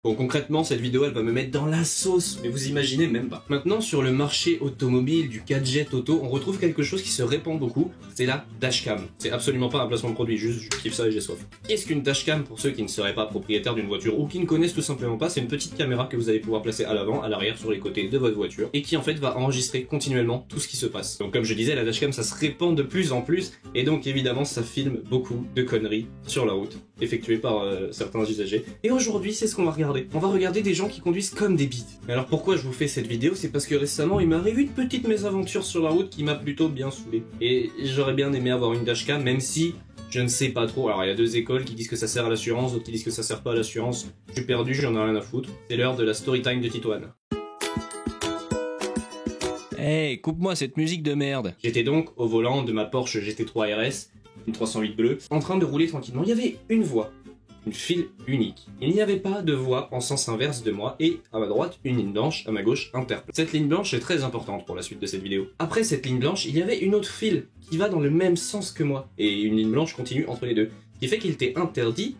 Bon, concrètement, cette vidéo, elle va me mettre dans la sauce, mais vous imaginez même pas. Maintenant, sur le marché automobile, du gadget auto, on retrouve quelque chose qui se répand beaucoup, c'est la dashcam. C'est absolument pas un placement de produit, juste je kiffe ça et j'ai soif. Qu'est-ce qu'une dashcam pour ceux qui ne seraient pas propriétaires d'une voiture ou qui ne connaissent tout simplement pas? C'est une petite caméra que vous allez pouvoir placer à l'avant, à l'arrière, sur les côtés de votre voiture, et qui en fait va enregistrer continuellement tout ce qui se passe. Donc comme je disais, la dashcam, ça se répand de plus en plus, et donc évidemment, ça filme beaucoup de conneries sur la route, effectuées par certains usagers. Et aujourd'hui, c'est ce qu'on va regarder. On va regarder des gens qui conduisent comme des bites. Mais alors pourquoi je vous fais cette vidéo? C'est parce que récemment il m'est arrivé une petite mésaventure sur la route qui m'a plutôt bien saoulé. Et j'aurais bien aimé avoir une dashcam, même si je ne sais pas trop. Alors il y a deux écoles qui disent que ça sert à l'assurance, d'autres qui disent que ça sert pas à l'assurance. Je suis perdu, j'en ai rien à foutre. C'est l'heure de la story time de Titoine. Hey, coupe-moi cette musique de merde. J'étais donc au volant de ma Porsche GT3 RS, une 308 bleue, en train de rouler tranquillement. Il y avait une voie. Une file unique. Il n'y avait pas de voie en sens inverse de moi et à ma droite une ligne blanche, à ma gauche un terre-plein. Cette ligne blanche est très importante pour la suite de cette vidéo. Après cette ligne blanche, il y avait une autre file qui va dans le même sens que moi et une ligne blanche continue entre les deux. Ce qui fait qu'il t'est interdit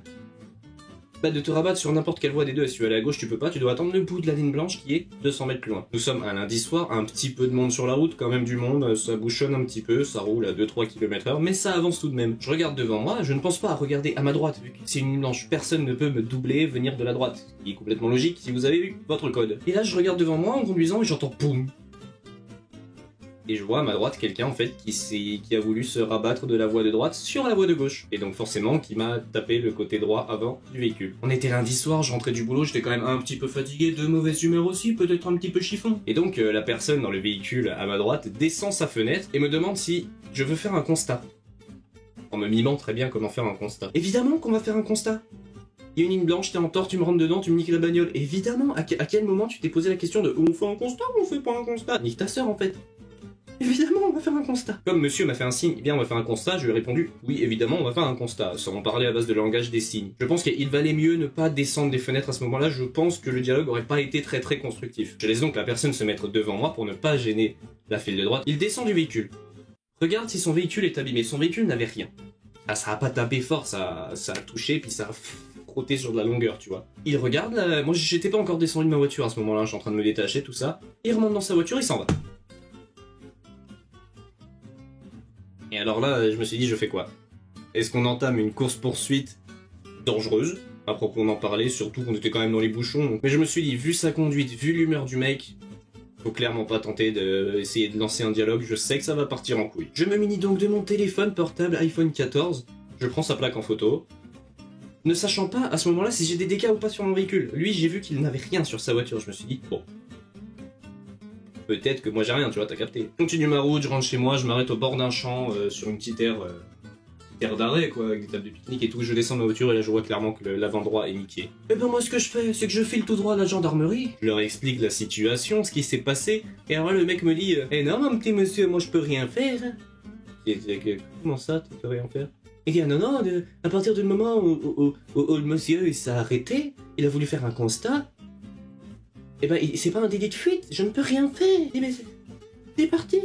de te rabattre sur n'importe quelle voie des deux. Et si tu veux aller à gauche, tu peux pas, tu dois attendre le bout de la ligne blanche qui est 200 mètres plus loin. Nous sommes un lundi soir, un petit peu de monde sur la route, quand même du monde, ça bouchonne un petit peu, ça roule à 2-3 km/h, mais ça avance tout de même. Je regarde devant moi, je ne pense pas à regarder à ma droite, vu que c'est une ligne blanche, personne ne peut me doubler, venir de la droite, ce qui est complètement logique si vous avez eu votre code. Et là, je regarde devant moi en conduisant et j'entends boum. Et je vois à ma droite quelqu'un en fait qui a voulu se rabattre de la voie de droite sur la voie de gauche. Et donc forcément qui m'a tapé le côté droit avant du véhicule. On était lundi soir, je rentrais du boulot, j'étais quand même un petit peu fatigué, de mauvaise humeur aussi, peut-être un petit peu chiffon. Et donc la personne dans le véhicule à ma droite descend sa fenêtre et me demande si je veux faire un constat. En me mimant très bien comment faire un constat. Évidemment qu'on va faire un constat. Il y a une ligne blanche, t'es en tort, tu me rentres dedans, tu me niques la bagnole. Évidemment, à quel moment tu t'es posé la question de on fait un constat ou on fait pas un constat? Nique ta sœur en fait. Évidemment, on va faire un constat. Comme monsieur m'a fait un signe, eh bien on va faire un constat, je lui ai répondu, oui évidemment on va faire un constat, sans en parler à base de langage des signes. Je pense qu'il valait mieux ne pas descendre des fenêtres à ce moment-là, je pense que le dialogue aurait pas été très constructif. Je laisse donc la personne se mettre devant moi pour ne pas gêner la file de droite. Il descend du véhicule. Regarde si son véhicule est abîmé, son véhicule n'avait rien. Ah, ça a pas tapé fort, ça a touché, puis ça a frotté sur de la longueur, tu vois. Il regarde, là, moi j'étais pas encore descendu de ma voiture à ce moment-là, je suis en train de me détacher, tout ça. Il remonte dans sa voiture, il s'en va. Et alors là, je me suis dit, je fais quoi? Est-ce qu'on entame une course-poursuite dangereuse, à proprement parler, surtout qu'on était quand même dans les bouchons. Mais je me suis dit, vu sa conduite, vu l'humeur du mec, faut clairement pas tenter d'essayer de lancer un dialogue, je sais que ça va partir en couille. Je me munis donc de mon téléphone portable iPhone 14, je prends sa plaque en photo, ne sachant pas à ce moment-là si j'ai des dégâts ou pas sur mon véhicule. Lui, j'ai vu qu'il n'avait rien sur sa voiture, je me suis dit, bon... Peut-être que moi j'ai rien, tu vois, t'as capté. Je continue ma route, je rentre chez moi, je m'arrête au bord d'un champ, sur une petite aire d'arrêt, quoi, avec des tables de pique-nique et tout. Je descends ma voiture et là je vois clairement que l'avant droit est niqué. Et ben moi ce que je fais, c'est que je file tout droit à la gendarmerie. Je leur explique la situation, ce qui s'est passé. Et alors là, le mec me dit, eh non mon petit monsieur, moi je peux rien faire. Et, comment ça, tu peux rien faire? Il dit, ah non, non, à partir du moment où le monsieur il s'est arrêté, il a voulu faire un constat. Eh ben, c'est pas un délit de fuite, je ne peux rien faire. Eh ben, c'est parti.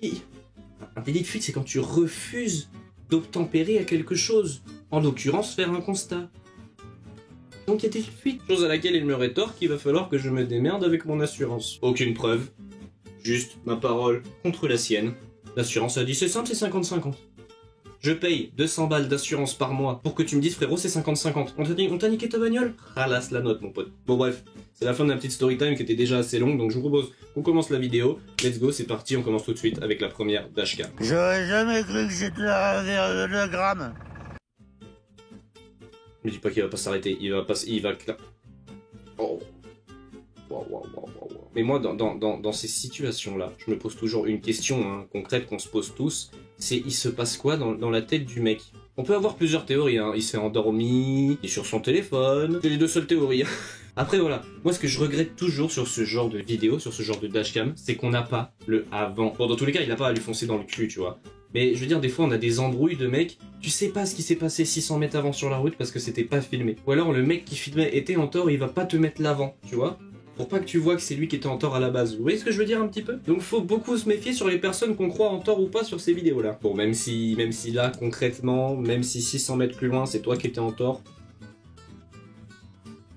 Un délit de fuite, c'est quand tu refuses d'obtempérer à quelque chose. En l'occurrence, faire un constat. Donc il y a des fuites. Chose à laquelle il me rétorque qu'il va falloir que je me démerde avec mon assurance. Aucune preuve. Juste ma parole contre la sienne. L'assurance a dit c'est simple, c'est 50-50. Je paye 200 balles d'assurance par mois pour que tu me dises frérot c'est 50-50. On t'a niqué ta bagnole? Ralasse la note mon pote. Bon bref, c'est la fin de la petite story time qui était déjà assez longue, donc je vous propose qu'on commence la vidéo. Let's go, c'est parti, on commence tout de suite avec la première dashcam. J'aurais jamais cru que c'était le gramme. Me dis pas qu'il va pas s'arrêter, il va... Oh. Wow. Mais moi, dans ces situations-là, je me pose toujours une question concrète qu'on se pose tous, c'est il se passe quoi dans la tête du mec? On peut avoir plusieurs théories, il s'est endormi, il est sur son téléphone, c'est les deux seules théories. Après voilà, moi ce que je regrette toujours sur ce genre de vidéo, sur ce genre de dashcam, c'est qu'on n'a pas le avant. Bon dans tous les cas, il n'a pas à lui foncer dans le cul, tu vois. Mais je veux dire, des fois on a des embrouilles de mecs, tu sais pas ce qui s'est passé 600 mètres avant sur la route parce que c'était pas filmé. Ou alors le mec qui filmait était en tort et il va pas te mettre l'avant, tu vois. Pour pas que tu vois que c'est lui qui était en tort à la base. Vous voyez ce que je veux dire un petit peu? Donc faut beaucoup se méfier sur les personnes qu'on croit en tort ou pas sur ces vidéos là. Bon même si là concrètement, même si 600 mètres plus loin c'est toi qui étais en tort.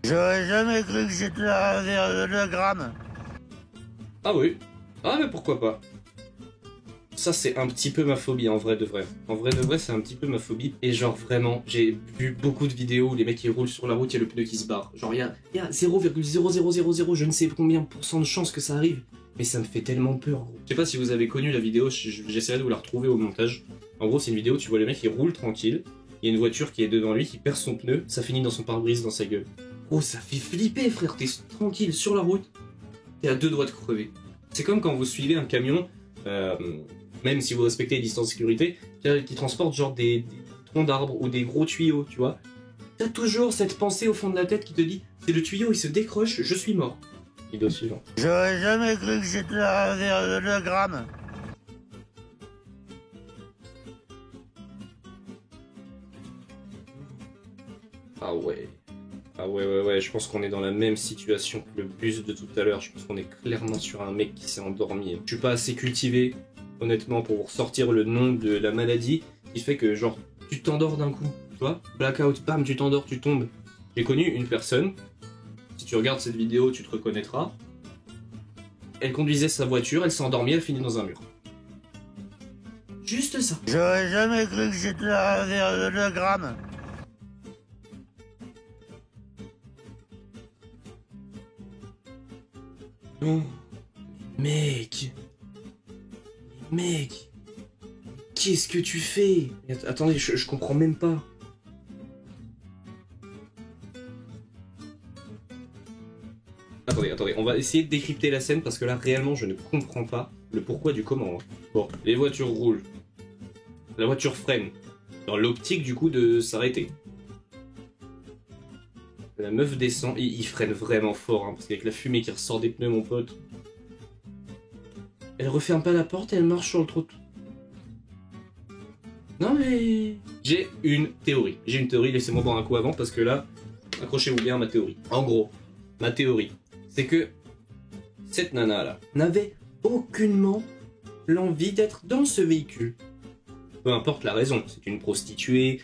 J'aurais jamais cru que j'étais arrivé à le gramme. Ah oui. Ah mais pourquoi pas. Ça c'est un petit peu ma phobie en vrai de vrai. En vrai de vrai c'est un petit peu ma phobie. Et genre vraiment, j'ai vu beaucoup de vidéos où les mecs qui roulent sur la route, il y a le pneu qui se barre. Genre il y a 0,0000 je ne sais combien % de chances que ça arrive. Mais ça me fait tellement peur gros. Je sais pas si vous avez connu la vidéo, j'essaierai de vous la retrouver au montage. En gros c'est une vidéo où tu vois le mec qui roule tranquille. Il y a une voiture qui est devant lui qui perd son pneu, ça finit dans son pare-brise dans sa gueule. Oh ça fait flipper frère, t'es tranquille sur la route, t'es à 2 doigts de crever. C'est comme quand vous suivez un camion, même si vous respectez les distances de sécurité, qui transporte genre des troncs d'arbres ou des gros tuyaux, tu vois. T'as toujours cette pensée au fond de la tête qui te dit « c'est le tuyau, il se décroche, je suis mort ». Vidéo suivante. J'aurais jamais cru que j'étais arrivé à le gramme. Ah ouais. Ah ouais, je pense qu'on est dans la même situation que le bus de tout à l'heure. Je pense qu'on est clairement sur un mec qui s'est endormi. Je suis pas assez cultivé, honnêtement, pour ressortir le nom de la maladie qui fait que, genre, tu t'endors d'un coup, tu vois. Blackout, bam, tu t'endors, tu tombes. J'ai connu une personne, si tu regardes cette vidéo, tu te reconnaîtras. Elle conduisait sa voiture, elle s'est endormie, elle finit dans un mur. Juste ça. J'aurais jamais cru que j'étais arrivé à le gramme. Non. Mec. Mec. Qu'est-ce que tu fais? Attendez, je comprends même pas. Attendez, on va essayer de décrypter la scène parce que là, réellement, je ne comprends pas le pourquoi du comment. Bon, les voitures roulent. La voiture freine. Dans l'optique, du coup, de s'arrêter. La meuf descend, il freine vraiment fort, hein, parce qu'avec la fumée qui ressort des pneus, mon pote. Elle referme pas la porte et elle marche sur le trottoir. Non mais... J'ai une théorie, laissez-moi boire un coup avant, parce que là, accrochez-vous bien à ma théorie. En gros, ma théorie, c'est que cette nana-là n'avait aucunement l'envie d'être dans ce véhicule. Peu importe la raison, c'est une prostituée...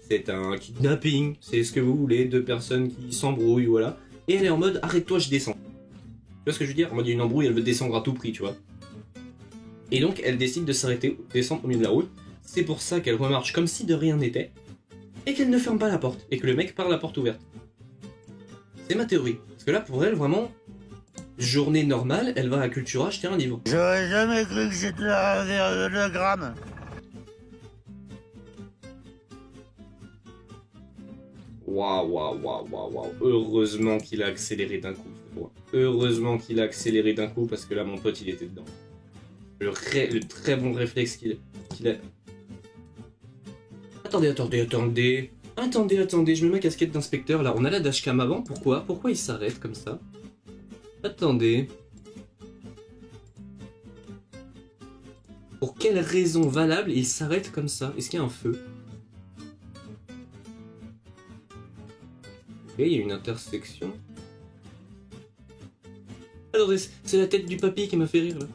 C'est un kidnapping, c'est ce que vous voulez, 2 personnes qui s'embrouillent, voilà. Et elle est en mode, arrête-toi, je descends. Tu vois ce que je veux dire? En mode, il y a une embrouille, elle veut descendre à tout prix, tu vois. Et donc, elle décide de s'arrêter, descendre au milieu de la route. C'est pour ça qu'elle remarche comme si de rien n'était. Et qu'elle ne ferme pas la porte. Et que le mec part la porte ouverte. C'est ma théorie. Parce que là, pour elle, vraiment, journée normale, elle va à Cultura acheter un livre. J'aurais jamais cru que j'étais arrivé à le gramme. Waouh. Heureusement qu'il a accéléré d'un coup. Heureusement qu'il a accéléré d'un coup parce que là, mon pote, il était dedans. Le très bon réflexe qu'il a... Attendez, je mets ma casquette d'inspecteur. Là, on a la dashcam avant. Pourquoi il s'arrête comme ça? Attendez. Pour quelle raison valable il s'arrête comme ça? Est-ce qu'il y a un feu? Ok, il y a une intersection. Attendez, c'est la tête du papy qui m'a fait rire là.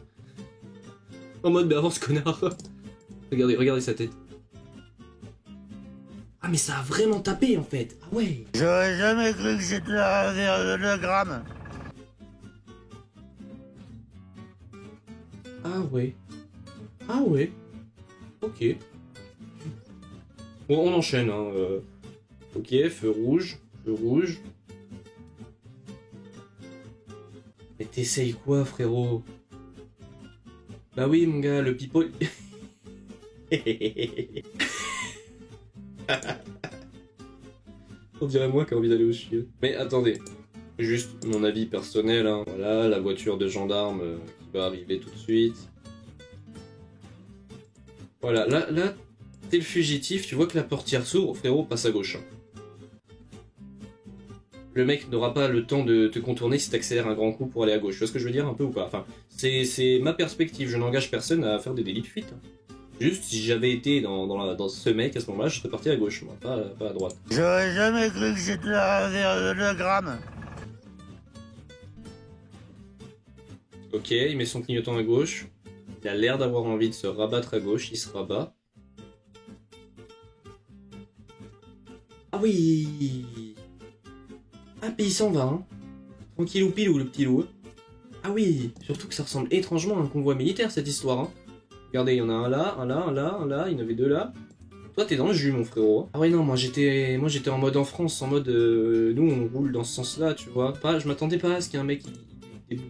En mode, mais avance connard. Regardez sa tête. Ah mais ça a vraiment tapé en fait. Ah ouais. J'aurais jamais cru que j'étais arrivé à le gramme. Ah ouais. Ok. Bon, on enchaîne. Hein. Ok, feu rouge. Mais t'essayes quoi, frérot? Bah oui, mon gars, le pipeau... On dirait moi qui a envie d'aller au chiottes. Mais attendez, juste mon avis personnel, hein. Voilà, la voiture de gendarme qui va arriver tout de suite. Voilà, là, t'es le fugitif, tu vois que la portière s'ouvre, frérot, passe à gauche. Hein. Le mec n'aura pas le temps de te contourner si t'accélères un grand coup pour aller à gauche. Tu vois ce que je veux dire un peu ou pas? Enfin, c'est ma perspective, je n'engage personne à faire des délits de fuite. Hein. Juste, si j'avais été dans ce mec à ce moment-là, je serais parti à gauche, moi, pas à droite. J'aurais jamais cru que j'étais arrivé à le gramme. Ok, il met son clignotant à gauche. Il a l'air d'avoir envie de se rabattre à gauche, il se rabat. Ah oui! Ah, puis il s'en va, hein. Tranquillou pilou, le petit loup. Ah oui, surtout que ça ressemble étrangement à un convoi militaire, cette histoire, hein. Regardez, il y en a un là, un là, un là, un là, il y en avait deux là. Toi, t'es dans le jus, mon frérot. Ah ouais, non, moi j'étais en mode en France, en mode nous on roule dans ce sens-là, tu vois. Pas, je m'attendais pas à ce qu'il y ait un mec qui...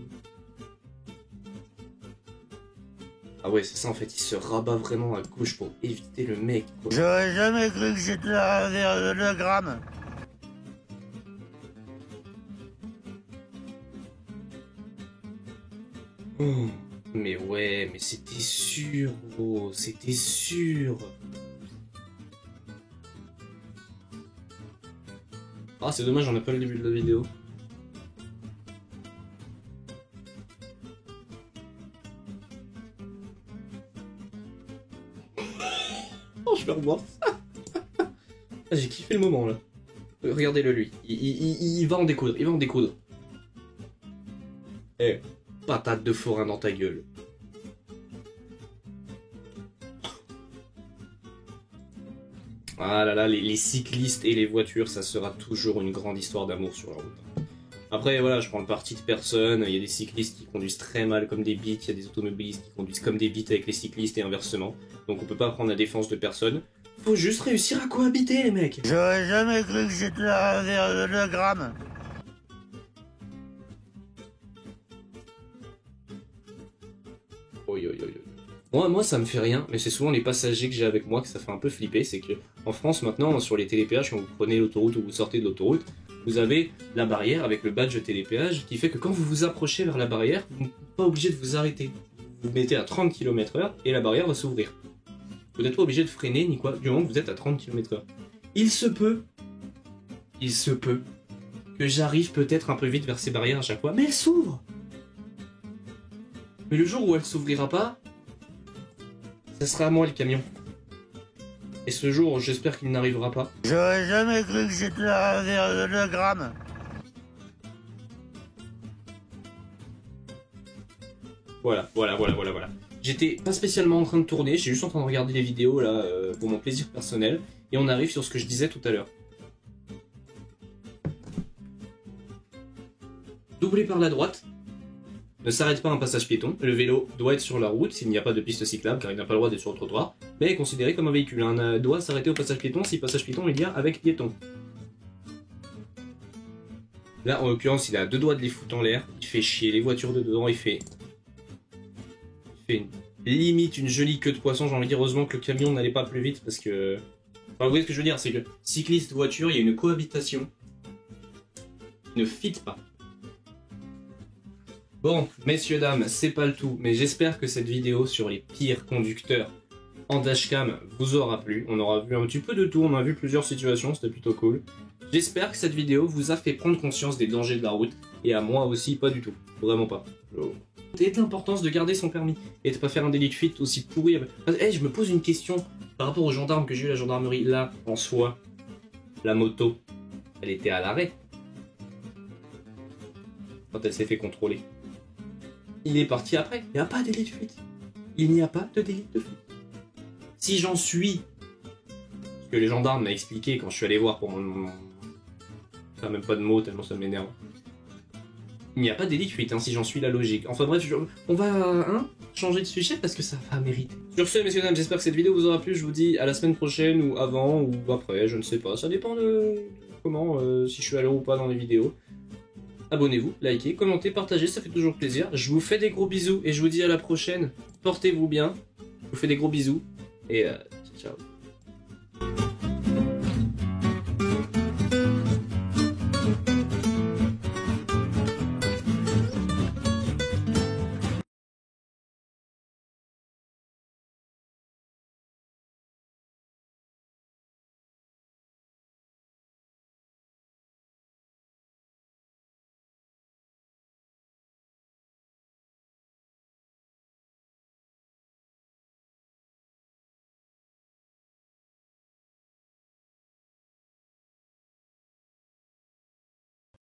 Ah ouais, c'est ça en fait, il se rabat vraiment à gauche pour éviter le mec, quoi. J'aurais jamais cru que j'étais vers le gramme. Oh, mais ouais, mais c'était sûr, gros, c'était sûr. Ah, c'est dommage, on a pas le début de la vidéo. Oh, je vais revoir ça. Ah, j'ai kiffé le moment, là. Regardez-le, lui. Il va en découdre, il va en découdre. Eh, patate de forain dans ta gueule. Ah là là, les cyclistes et les voitures, ça sera toujours une grande histoire d'amour sur la route. Après, voilà, je prends le parti de personne. Il y a des cyclistes qui conduisent très mal comme des bites, il y a des automobilistes qui conduisent comme des bites avec les cyclistes et inversement. Donc on peut pas prendre la défense de personne. Faut juste réussir à cohabiter, les mecs. J'aurais jamais cru que j'étais vers le gramme. Oi, oi, oi, oi. Moi, ça me fait rien, mais c'est souvent les passagers que j'ai avec moi que ça fait un peu flipper. C'est que en France, maintenant, sur les télépéages, quand vous prenez l'autoroute ou vous sortez de l'autoroute, vous avez la barrière avec le badge télépéage qui fait que quand vous vous approchez vers la barrière, vous n'êtes pas obligé de vous arrêter. Vous mettez à 30 km/h et la barrière va s'ouvrir. Vous n'êtes pas obligé de freiner ni quoi, du moment que vous êtes à 30 km/h. Il se peut que j'arrive peut-être un peu vite vers ces barrières à chaque fois, mais elles s'ouvrent. Mais le jour où elle s'ouvrira pas, ça sera à moi le camion. Et ce jour, j'espère qu'il n'arrivera pas. J'aurais jamais cru que j'étais vers le gramme. Voilà. J'étais pas spécialement en train de tourner, j'étais juste en train de regarder les vidéos là pour mon plaisir personnel. Et on arrive sur ce que je disais tout à l'heure. Doublé par la droite. Ne s'arrête pas un passage piéton. Le vélo doit être sur la route s'il n'y a pas de piste cyclable car il n'a pas le droit d'être sur le trottoir. Mais est considéré comme un véhicule. Un doit s'arrêter au passage piéton si passage piéton il y a avec piéton. Là en l'occurrence il a deux doigts de les foutre en l'air. Il fait chier les voitures de dedans. Il fait limite une jolie queue de poisson. J'ai envie de dire heureusement que le camion n'allait pas plus vite parce que... Enfin, vous voyez ce que je veux dire, c'est que cycliste, voiture, il y a une cohabitation qui ne fit pas. Bon, messieurs, dames, c'est pas le tout, mais j'espère que cette vidéo sur les pires conducteurs en dashcam vous aura plu. On aura vu un petit peu de tout, on a vu plusieurs situations, c'était plutôt cool. J'espère que cette vidéo vous a fait prendre conscience des dangers de la route, et à moi aussi, pas du tout, vraiment pas. Et de l'importance de garder son permis, et de pas faire un délit de fuite aussi pourri. Hey, je me pose une question par rapport aux gendarmes que j'ai eu à la gendarmerie. Là, en soi, la moto, elle était à l'arrêt quand elle s'est fait contrôler. Il est parti après. Il n'y a pas de délit de fuite. Il n'y a pas de délit de fuite. Si j'en suis... Ce que les gendarmes m'ont expliqué quand je suis allé voir pour mon... Enfin, même pas de mots tellement ça m'énerve. Il n'y a pas de délit de fuite, hein, si j'en suis la logique. Enfin bref, on va changer de sujet parce que ça va mériter. Sur ce, messieurs, dames, j'espère que cette vidéo vous aura plu. Je vous dis à la semaine prochaine ou avant ou après, je ne sais pas. Ça dépend de comment, si je suis à l'heure ou pas dans les vidéos. Abonnez-vous, likez, commentez, partagez, ça fait toujours plaisir. Je vous fais des gros bisous et je vous dis à la prochaine. Portez-vous bien. Je vous fais des gros bisous et ciao.